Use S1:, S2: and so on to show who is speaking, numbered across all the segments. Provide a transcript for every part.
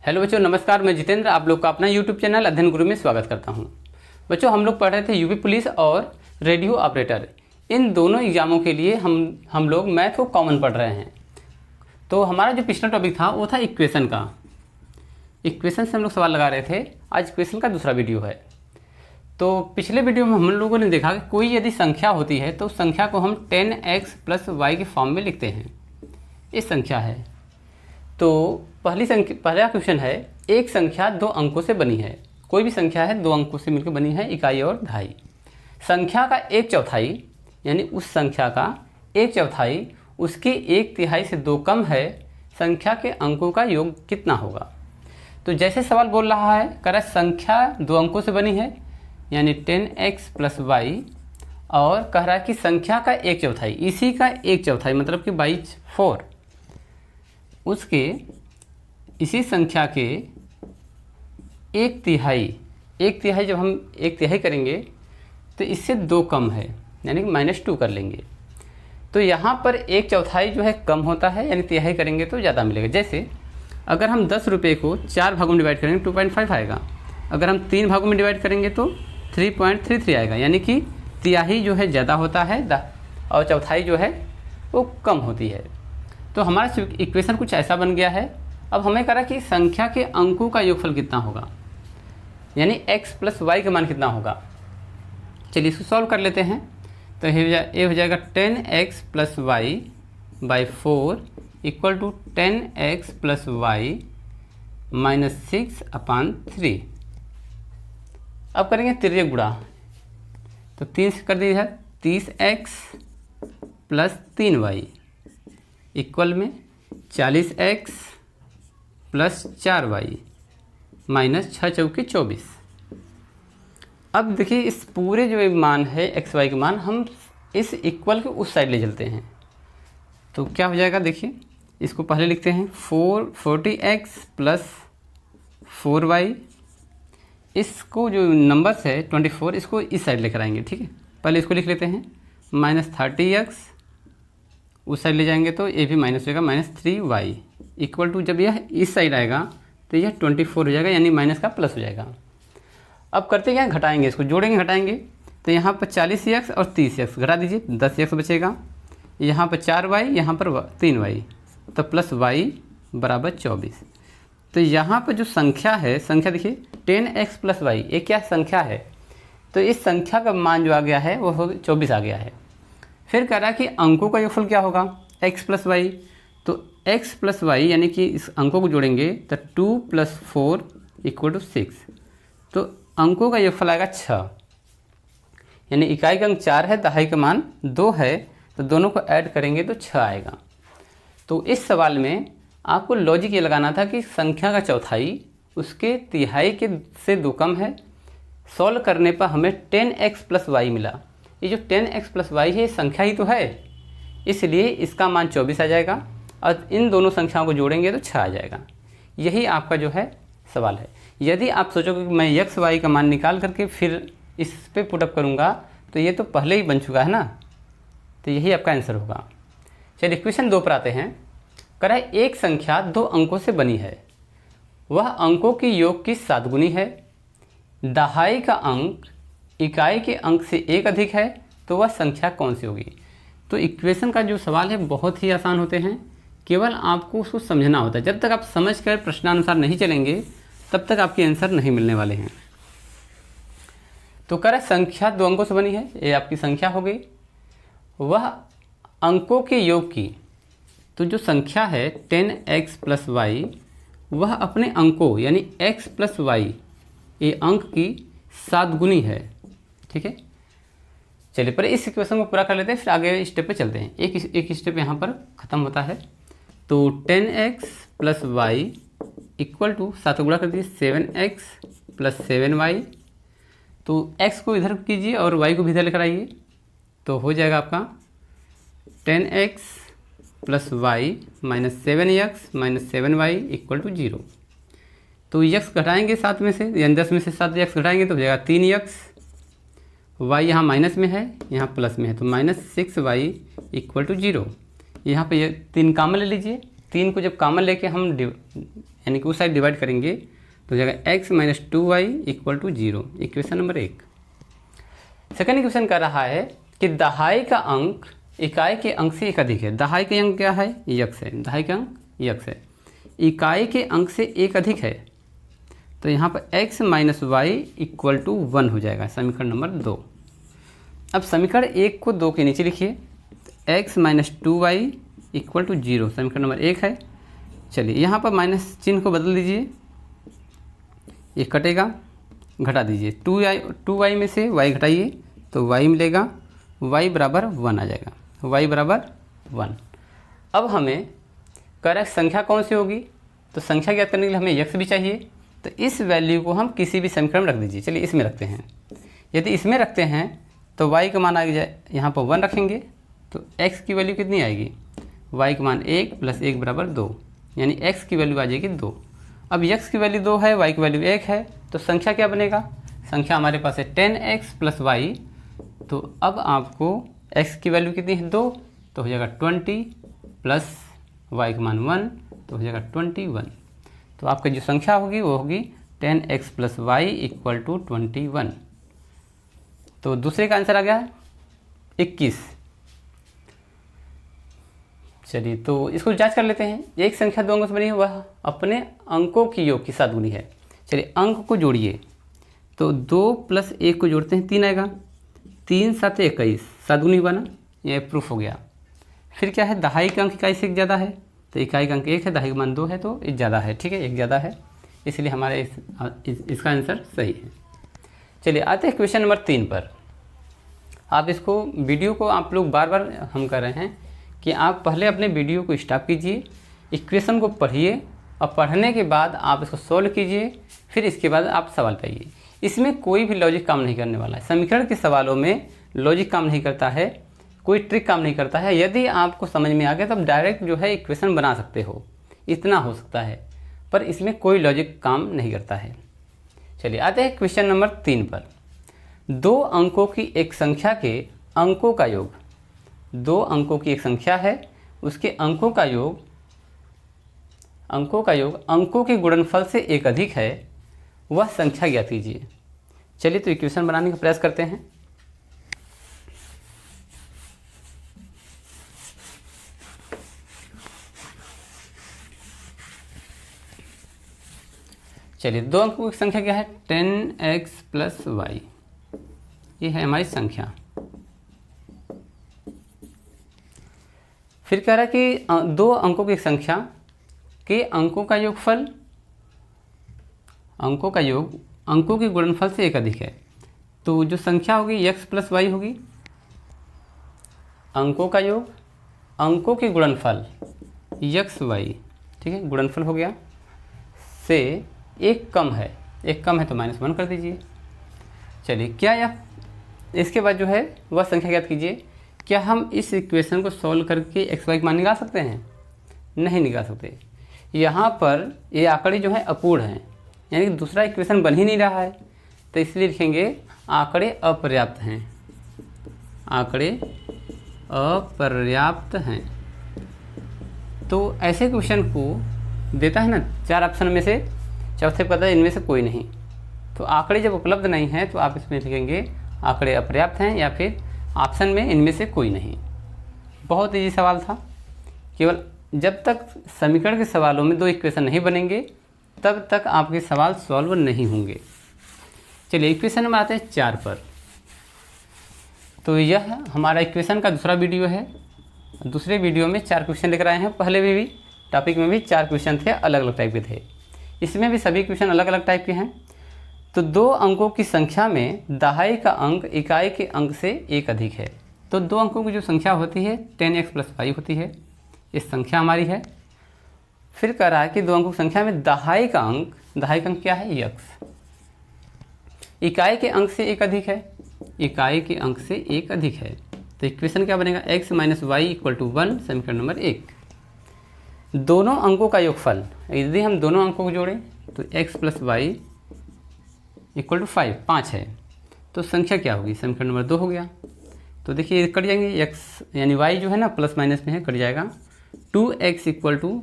S1: Hello बच्चों, नमस्कार। मैं जितेंद्र आप लोग का अपना यूट्यूब चैनल अध्ययन गुरु में स्वागत करता हूं। बच्चों, हम लोग पढ़ रहे थे यूपी पुलिस और रेडियो ऑपरेटर। इन दोनों एग्जामों के लिए हम लोग मैथ को कॉमन पढ़ रहे हैं। तो हमारा जो पिछला टॉपिक था वो था इक्वेशन का। इक्वेशन से हम लोग सवाल लगा रहे थे। आज इक्वेशन का दूसरा वीडियो है। तो पिछले वीडियो में हम लोगों ने देखा कि कोई यदि संख्या होती है तो उस संख्या को हम 10x + y के फॉर्म में लिखते हैं। इस संख्या है तो पहला क्वेश्चन है, एक संख्या दो अंकों से बनी है। कोई भी संख्या है दो अंकों से मिलकर बनी है, इकाई और दहाई। संख्या का 1/4 यानी उस संख्या का 1/4 उसकी 1/3 से 2 कम है। संख्या के अंकों का योग कितना होगा? तो जैसे सवाल बोल रहा है, कह रहा है संख्या दो अंकों से बनी है यानी 10x + y, और कह रहा है कि संख्या का 1/4, इसी का 1/4 मतलब कि 4, उसके इसी संख्या के 1/3 जब हम 1/3 करेंगे तो इससे 2 कम है यानी कि -2 कर लेंगे। तो यहाँ पर 1/4 जो है कम होता है यानी तिहाई करेंगे तो ज़्यादा मिलेगा। जैसे अगर हम 10 रुपये को 4 भागों में डिवाइड करेंगे 2.5 आएगा। अगर हम 3 भागों में डिवाइड करेंगे तो 3.33 आएगा। यानी कि तिहाई जो है ज़्यादा होता है और चौथाई जो है वो कम होती है। तो हमारा इक्वेशन कुछ ऐसा बन गया है। अब हमें कह रहा है कि संख्या के अंकों का योगफल कितना होगा, यानी x + y का मान कितना होगा। चलिए इसको सॉल्व कर लेते हैं। तो ये हो जाएगा 10x + y/4 = 10x + y - 6/3। अब करेंगे तिर्यक गुणा। तो 3 से कर दीजिए 30x + 3y इक्वल में 40x + 4y - 6 चौके 24। अब देखिए इस पूरे जो मान है x y के मान हम इस इक्वल के उस साइड ले चलते हैं। तो क्या हो जाएगा, देखिए इसको पहले लिखते हैं 40x + 4y। इसको जो नंबर्स है 24 इसको इस साइड लेकर आएंगे। ठीक है, पहले इसको लिख लेते हैं -30x, उस साइड ले जाएंगे तो ये भी माइनस हो जाएगा -3y इक्वल टू, जब यह इस साइड आएगा तो यह 24 हो जाएगा यानी माइनस का प्लस हो जाएगा। अब करते क्या, घटाएंगे, इसको जोड़ेंगे घटाएंगे। तो यहाँ पर 40x और 30x घटा दीजिए, 10x बचेगा। यहाँ पर 4y, यहाँ पर 3y, तो +y = 24। तो यहाँ पर जो संख्या है, संख्या देखिए 10x + y, ये क्या संख्या है? तो इस संख्या का मान जो आ गया है वो 24 आ गया है। फिर कह रहा है कि अंकों का योगफल क्या होगा, x + y। तो x + y यानी कि इस अंकों को जोड़ेंगे तो 2 + 4 = 6। तो अंकों का योगफल आएगा 6, यानी इकाई का अंक 4 है, दहाई का मान 2 है, तो दोनों को ऐड करेंगे तो 6 आएगा। तो इस सवाल में आपको लॉजिक ये लगाना था कि संख्या का चौथाई उसके तिहाई के से 2 कम है। सॉल्व करने पर हमें 10x + y मिला। ये जो 10x + y है संख्या ही तो है, इसलिए इसका मान 24 आ जाएगा और इन दोनों संख्याओं को जोड़ेंगे तो 6 आ जाएगा। यही आपका जो है सवाल है। यदि आप सोचोगे कि मैं x y का मान निकाल करके फिर इस पे पुटअप करूँगा तो ये तो पहले ही बन चुका है ना, तो यही आपका आंसर होगा। चलिए क्वेश्चन 2 पर आते हैं। कह रहा है एक संख्या 2 अंकों से बनी है, वह अंकों की योग की 7 गुनी है। दहाई का अंक इकाई के अंक से 1 अधिक है, तो वह संख्या कौन सी होगी? तो इक्वेशन का जो सवाल है बहुत ही आसान होते हैं, केवल आपको उसको समझना होता है। जब तक आप समझ कर प्रश्नानुसार नहीं चलेंगे तब तक आपके आंसर नहीं मिलने वाले हैं। तो कह रहा है संख्या 2 अंकों से बनी है, ये आपकी संख्या हो गई, वह अंकों के योग की। तो जो संख्या है 10x + y, वह अपने अंकों यानी x + y ये अंक की 7 गुनी है। ठीक है, चलिए पर इस इक्वेशन को पूरा कर लेते हैं, फिर आगे स्टेप पे चलते हैं। एक स्टेप यहाँ पर ख़त्म होता है। तो 10x + y इक्वल टू 7 गुणा कर दीजिए 7x + 7y। तो x को इधर कीजिए और y को भी इधर लेकर आइए, तो हो जाएगा आपका 10x + y - 7x - 7y = 0। तो x घटाएंगे 7 में से, यानी 10 में से 7 x घटाएंगे तो हो जाएगा 3x। y यहाँ माइनस में है, यहाँ प्लस में है, तो -6y = 0। यहाँ पे ये 3 कॉमन ले लीजिए, 3 को जब कॉमन लेके हम यानी कि उस साइड डिवाइड करेंगे तो हो जाएगा x minus 2y equal to 0, equation number 1। Second equation कह रहा है कि दहाई का अंक इकाई के अंक से एक अधिक है। दहाई के अंक क्या है? यक्स है। दहाई का अंक यक्स है, इकाई के अंक से एक अधिक है, तो यहाँ पर x minus y equal to 1 हो जाएगा, समीकरण नंबर 2। अब समीकरण 1 को 2 के नीचे लिखिए, x minus 2y equal to 0, समीकरण नंबर 1 है। चलिए यहाँ पर माइनस चिन्ह को बदल दीजिए, ये कटेगा, घटा दीजिए, 2y में से y घटाइए तो y मिलेगा, y बराबर 1 आ जाएगा, y बराबर 1। अब हमें करेक्ट संख्या कौन सी होगी? तो संख्या ज्ञात करने के लिए हमें x भी चाहिए, तो इस वैल्यू को हम किसी भी समीकरण में रख दीजिए। चलिए इसमें रखते हैं, यदि इसमें रखते हैं तो y का मान आ जाए, यहाँ पर 1 रखेंगे तो x की वैल्यू कितनी आएगी? y का मान 1 + 1 बराबर 2, यानी x की वैल्यू आ जाएगी 2। अब x की वैल्यू 2 है, y की वैल्यू 1 है, तो संख्या क्या बनेगा? संख्या हमारे पास है 10x + y, तो अब आपको x की वैल्यू कितनी है? 2, तो हो जाएगा 20 प्लस y का मान 1, तो हो जाएगा 21। तो आपकी जो संख्या होगी वो होगी 10x + y इक्वल टू 21। तो दूसरे का आंसर आ गया 21। चलिए तो इसको जांच कर लेते हैं। एक संख्या 2 अंकों से बनी है, वह अपने अंकों की योग के साथ गुणी है। चलिए अंक को जोड़िए, तो 2 + 1 को जोड़ते हैं 3 आएगा, 3 × 7 = 21, 7 गुनी बना, ये प्रूफ हो गया। फिर क्या है? दहाई का अंक इकाई से एक ज़्यादा है, तो इकाई का अंक 1 है, दहाई का मान 2 है, तो एक ज़्यादा है, ठीक है, एक ज़्यादा है, इसलिए हमारे इसका आंसर सही है। चलिए आते हैं क्वेश्चन नंबर 3 पर। आप इसको वीडियो को आप लोग बार बार हम कर रहे हैं कि आप पहले अपने वीडियो को स्टॉप कीजिए, इक्वेशन को पढ़िए और पढ़ने के बाद आप इसको सोल्व कीजिए, फिर इसके बाद आप सवाल पाइए। इसमें कोई भी लॉजिक काम नहीं करने वाला है। समीकरण के सवालों में लॉजिक काम नहीं करता है, कोई ट्रिक काम नहीं करता है। यदि आपको समझ में आ गया तो आप डायरेक्ट जो है इक्वेशन बना सकते हो, इतना हो सकता है, पर इसमें कोई लॉजिक काम नहीं करता है। चलिए आते हैं क्वेश्चन नंबर 3 पर। 2 अंकों की एक संख्या के अंकों का योग, 2 अंकों की एक संख्या है, उसके अंकों का योग अंकों के गुणनफल से एक अधिक है, वह संख्या ज्ञात कीजिए। चलिए तो इक्वेशन बनाने का प्रयास करते हैं। चलिए 2 अंकों की संख्या क्या है? 10x + y, ये है हमारी संख्या। फिर कह रहा है कि 2 अंकों की संख्या के अंकों का योगफल, अंकों का योग अंकों के गुणनफल से एक अधिक है, तो जो संख्या होगी x + y होगी, अंकों का योग अंकों के गुणनफल x y, ठीक है, गुणनफल हो गया, से एक कम है, एक कम है तो -1 कर दीजिए। चलिए क्या यह, इसके बाद जो है वह संख्या ज्ञात कीजिए। क्या हम इस इक्वेशन को सॉल्व करके x y का मान निकाल सकते हैं? नहीं निकाल सकते। यहाँ पर ये आंकड़े जो हैं अपूर्ण हैं, यानी कि दूसरा इक्वेशन बन ही नहीं रहा है, तो इसलिए लिखेंगे आंकड़े अपर्याप्त हैं, आंकड़े अपर्याप्त हैं। तो ऐसे क्वेश्चन को देता है ना 4 ऑप्शन में से चौथे पता है इनमें से कोई नहीं, तो आंकड़े जब उपलब्ध नहीं हैं तो आप इसमें लिखेंगे आंकड़े अपर्याप्त हैं, या फिर ऑप्शन में इनमें से कोई नहीं। बहुत ईजी सवाल था। केवल जब तक समीकरण के सवालों में 2 इक्वेशन नहीं बनेंगे तब तक आपके सवाल सॉल्व नहीं होंगे। चलिए इक्वेशन में आते हैं 4 पर। तो यह हमारा इक्वेशन का दूसरा वीडियो है। दूसरे वीडियो में 4 क्वेश्चन लेकर आए हैं, पहले भी टॉपिक में भी 4 क्वेश्चन थे, अलग अलग टाइप के थे, इसमें भी सभी क्वेश्चन अलग अलग टाइप के हैं। तो 2 अंकों की संख्या में दहाई का अंक इकाई के अंक से एक अधिक है। तो 2 अंकों की जो संख्या होती है 10x + y होती है, ये संख्या हमारी है। फिर कह रहा है कि 2 अंकों की संख्या में दहाई का अंक क्या है? x, इकाई के अंक से एक अधिक है, इकाई के अंक से एक अधिक है, तो इक्वेशन क्या बनेगा? x - y = 1, समीकरण नंबर 1। दोनों अंकों का योगफल, यदि हम दोनों अंकों को जोड़ें तो x + y = 5 है, तो संख्या क्या होगी? समीकरण नंबर 2 हो गया। तो देखिए कट जाएंगे, x यानी y जो है ना प्लस माइनस में है, कट जाएगा। 2x =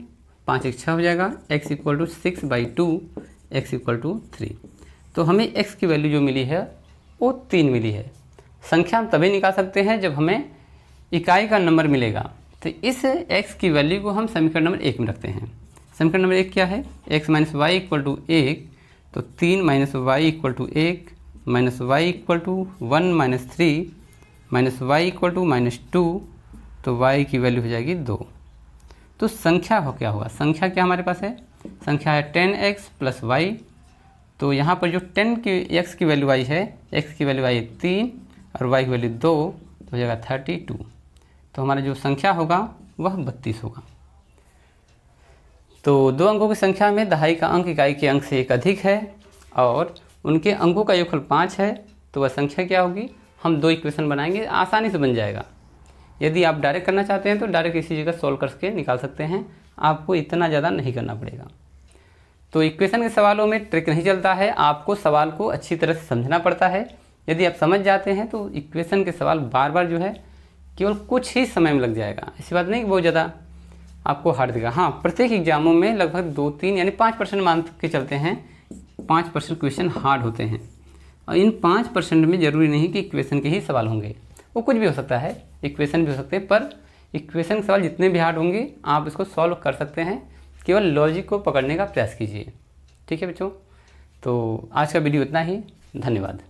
S1: 5 एक 6 हो जाएगा, x equal to 6/2, x equal to 3। तो हमें x की वैल्यू जो मिली है वो 3 मिली है। संख्या हम तभी निकाल सकते हैं जब हमें इकाई का नंबर मिलेगा। तो इस x की वैल्यू को हम समीकरण नंबर 1 में रखते हैं। समीकरण नंबर 1 क्या है? x minus y equal to 1, तो 3 minus y equal to 1, minus y equal to 1 minus 3, minus y equal to -2, तो y की वैल्यू हो जाएगी 2। तो संख्या हो क्या होगा? संख्या क्या हमारे पास है? संख्या है 10x प्लस वाई। तो यहाँ पर जो 10 की x की वैल्यू आई है, x की वैल्यू आई 3 और y की वैल्यू 2, तो हो जाएगा 32। तो हमारा जो संख्या होगा वह 32 होगा। तो 2 अंकों की संख्या में दहाई का अंक इकाई के अंक से एक अधिक है और उनके अंकों का योगफल 5 है, तो वह संख्या क्या होगी? हम 2 इक्वेशन बनाएंगे, आसानी से बन जाएगा। यदि आप डायरेक्ट करना चाहते हैं तो डायरेक्ट इसी जगह सॉल्व करके निकाल सकते हैं, आपको इतना ज़्यादा नहीं करना पड़ेगा। तो इक्वेशन के सवालों में ट्रिक नहीं चलता है, आपको सवाल को अच्छी तरह से समझना पड़ता है। यदि आप समझ जाते हैं तो इक्वेशन के सवाल बार बार जो है केवल कुछ ही समय में लग जाएगा। ऐसी बात नहीं कि बहुत ज़्यादा आपको हार्ड देगा। हाँ, प्रत्येक एग्जामों में लगभग 2-3 यानी 5% मान के चलते हैं, 5% क्वेश्चन हार्ड होते हैं। और इन 5% में ज़रूरी नहीं कि इक्वेशन के ही सवाल होंगे, वो कुछ भी हो सकता है, इक्वेशन भी हो सकते हैं। पर इक्वेशन के सवाल जितने भी हार्ड होंगे आप इसको सॉल्व कर सकते हैं, केवल लॉजिक को पकड़ने का प्रयास कीजिए। ठीक है बच्चों, तो आज का वीडियो इतना ही। धन्यवाद।